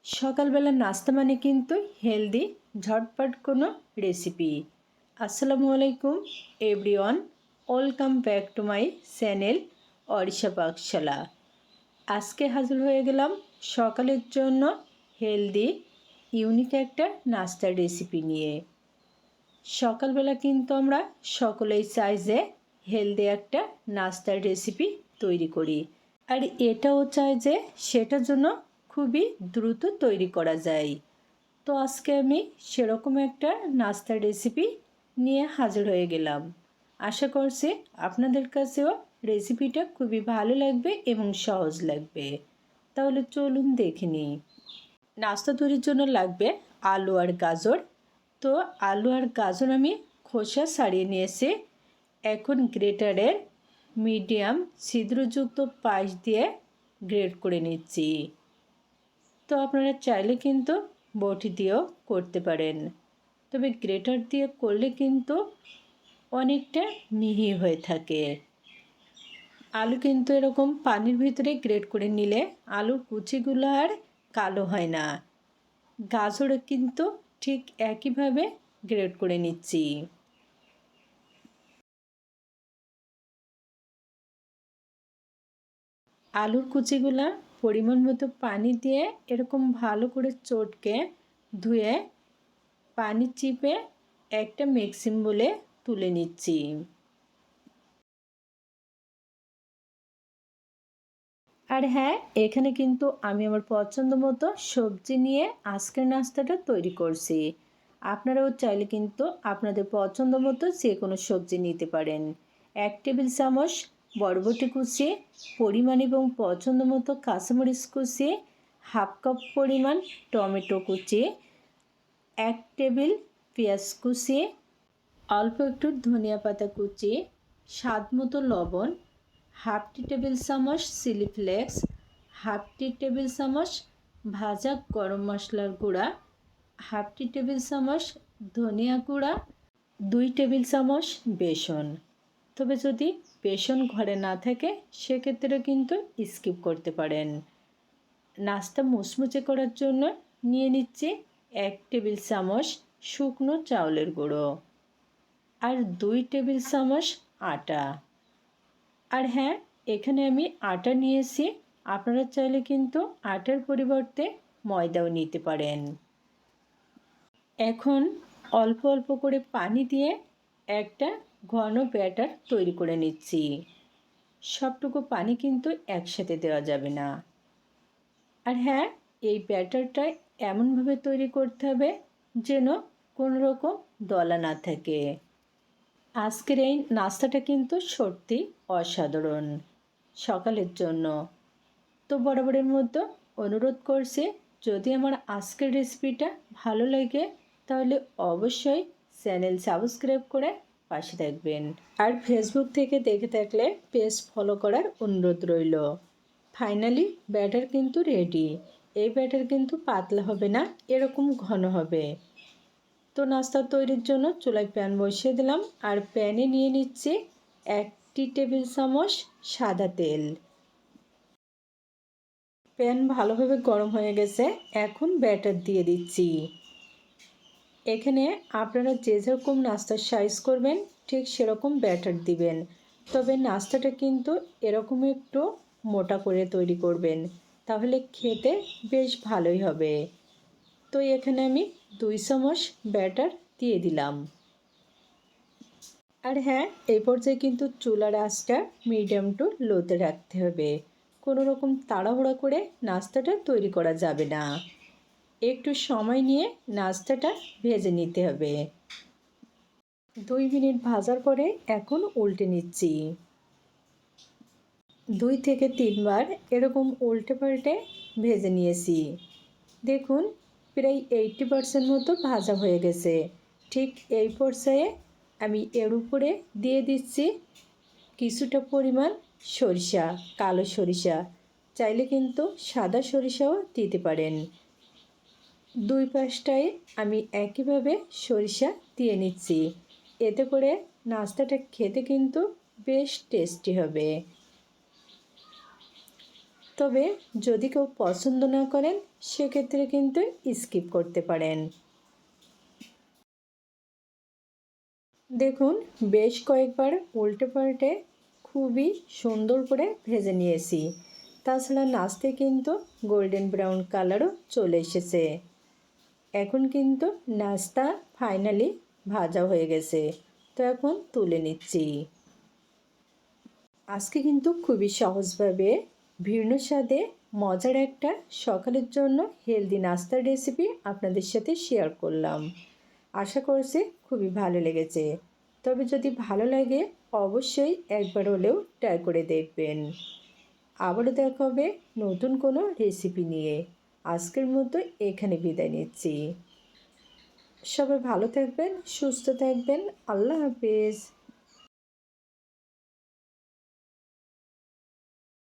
সকালবেলা নাস্তা মানে কিন্তু হেলদি ঝটপট কোনো রেসিপি। আসসালামু আলাইকুম everyone, welcome back to my channel Arisha Pakshala. আজকে হাজির হয়ে গেলাম সকালের জন্য হেলদি ইউনিক একটা নাস্তার রেসিপি নিয়ে। সকালবেলা কিন্তু আমরা সকলেই চাই যে হেলদি একটা নাস্তার রেসিপি তৈরি করি, আর এটাও চাই যে সেটার জন্য খুবই দ্রুত তৈরি করা যায়। তো আজকে আমি সেরকম একটা নাস্তার রেসিপি নিয়ে হাজির হয়ে গেলাম। আশা করছি আপনাদের কাছেও রেসিপিটা খুবই ভালো লাগবে এবং সহজ লাগবে। তাহলে চলুন দেখে নিই। নাস্তা তৈরির জন্য লাগবে আলু আর গাজর। তো আলু আর গাজর আমি খোসা ছাড়িয়ে নিয়েছি। এখন গ্রেটারের মিডিয়াম ছিদ্রযুক্ত পাশ দিয়ে গ্রেট করে নিচ্ছি। তো আপনারা চাইলে কিন্তু বটি দিয়েও করতে পারেন, তবে গ্রেটার দিয়ে করলে কিন্তু অনেকটা মিহি হয়ে থাকে। আলু কিন্তু এরকম পানির ভিতরে গ্রেট করে নিলে আলুর কুচিগুলো আর কালো হয় না। গাজরও কিন্তু ঠিক একইভাবে গ্রেট করে নিচ্ছি। আলুর কুচিগুলা পরিমাণ মতো পানি দিয়ে এরকম ভালো করে চটকে ধুয়ে পানি চিপে একটা মিক্সিং বলে তুলে নিচ্ছি। আর হ্যাঁ, এখানে কিন্তু আমি আমার পছন্দ মতো সবজি নিয়ে আজকের নাস্তাটা তৈরি করছি। আপনারাও চাইলে কিন্তু আপনাদের পছন্দ মতো যে কোনো সবজি নিতে পারেন। 1 টেবিল চামচ বরবটি কুচি, পরিমাণ এবং পছন্দ মতো কাঁচামরিচ কুচি, 1/2 কাপ পরিমাণ টমেটো কুচি, 1 টেবিল পেঁয়াজ কুচি, অল্প একটু ধনিয়া পাতা কুচি, স্বাদ মতো লবণ, 1/2 টেবিল চামচ চিলি ফ্লেক্স, 1/2 টেবিল চামচ ভাজা গরম মশলার গুঁড়া, 1/2 টেবিল চামচ ধনিয়া গুঁড়া, 2 টেবিল চামচ বেসন। তবে যদি বেসন ঘরে না থাকে সেক্ষেত্রে কিন্তু স্কিপ করতে পারেন। নাস্তা মুচমুচে করার জন্য নিয়ে নিচ্ছি 1 টেবিল চামচ শুকনো চাউলের গুঁড়ো আর 2 টেবিল চামচ আটা। আর হ্যাঁ, এখানে আমি আটা নিয়েছি, আপনারা চাইলে কিন্তু আটার পরিবর্তে ময়দাও নিতে পারেন। এখন অল্প অল্প করে পানি দিয়ে একটা ঘন ব্যাটার তৈরি করে নিচ্ছি। সবটুকু পানি কিন্তু একসাথে দেওয়া যাবে না। আর হ্যাঁ, এই ব্যাটারটা এমনভাবে তৈরি করতে হবে যেন কোনো রকম দলা না থাকে। আজকের এই নাস্তাটা কিন্তু সত্যি অসাধারণ সকালের জন্য। তো বরাবরের মতো অনুরোধ করছি, যদি আমার আজকের রেসিপিটা ভালো লাগে তাহলে অবশ্যই চ্যানেল সাবস্ক্রাইব করে পাশে থাকবেন। আর ফেসবুক থেকে দেখে থাকলে পেজ ফলো করার অনুরোধ রইল। ফাইনালি ব্যাটার কিন্তু রেডি। এই ব্যাটার কিন্তু পাতলা হবে না, এরকম ঘন হবে। তো নাস্তা তৈরির জন্য চুলায় প্যান বসিয়ে দিলাম আর প্যানে নিয়ে নিচ্ছি 1 টেবিল চামচ সাদা তেল। প্যান ভালোভাবে গরম হয়ে গেছে, এখন ব্যাটার দিয়ে দিচ্ছি। এখানে আপনারা যে যেরকম নাস্তার সাইজ করবেন ঠিক সেরকম ব্যাটার দিবেন, তবে নাস্তাটা কিন্তু এরকম একটু মোটা করে তৈরি করবেন, তাহলে খেতে বেশ ভালোই হবে। তো এখানে আমি 2 চামচ ব্যাটার দিয়ে দিলাম। আর হ্যাঁ, এই পর্যায়ে কিন্তু চুলার আঁচটা মিডিয়াম টু লোতে রাখতে হবে। কোনো রকম তাড়াহুড়া করে নাস্তাটা তৈরি করা যাবে না। একটু সময় নিয়ে নাস্তাটা ভেজে নিতে হবে। 2 মিনিট ভাজার পরে এখন উল্টে নিচ্ছি। 2 থেকে 3 বার এরকম উল্টে পাল্টে ভেজে নিয়েছি। দেখুন, প্রায় 80% মতো ভাজা হয়ে গেছে। ঠিক এই পর্যায়ে আমি এর উপরে দিয়ে দিচ্ছি কিছুটা পরিমাণ সরিষা, কালো সরিষা। চাইলে কিন্তু সাদা সরিষাও দিতে পারেন। 2 পাশটায় আমি একইভাবে সরিষা দিয়ে নিচ্ছি। এতে করে নাস্তাটা খেতে কিন্তু বেশ টেস্টি হবে। তবে যদি কেউ পছন্দ না করেন সেক্ষেত্রে কিন্তু স্কিপ করতে পারেন। দেখুন বেশ কয়েকবার উল্টে পাল্টে খুবই সুন্দর করে ভেজে নিয়েছি। তাছাড়া নাচতে কিন্তু গোল্ডেন ব্রাউন কালারও চলে এসেছে। এখন কিন্তু নাস্তা ফাইনালি ভাজা হয়ে গেছে, তো এখন তুলে নিচ্ছি। আজকে কিন্তু খুবই সহজভাবে ভিন্ন স্বাদে মজার একটা সকালের জন্য হেলদি নাস্তার রেসিপি আপনাদের সাথে শেয়ার করলাম। আশা করছি খুবই ভালো লেগেছে। তবে যদি ভালো লাগে অবশ্যই একবার হলেও ট্রাই করে দেখবেন। আবারও দেখা হবে নতুন কোনো রেসিপি নিয়ে। আজকের মতো এখানে বিদায় নিচ্ছি। সবাই ভালো থাকবেন, সুস্থ থাকবেন। আল্লাহ হাফেজ।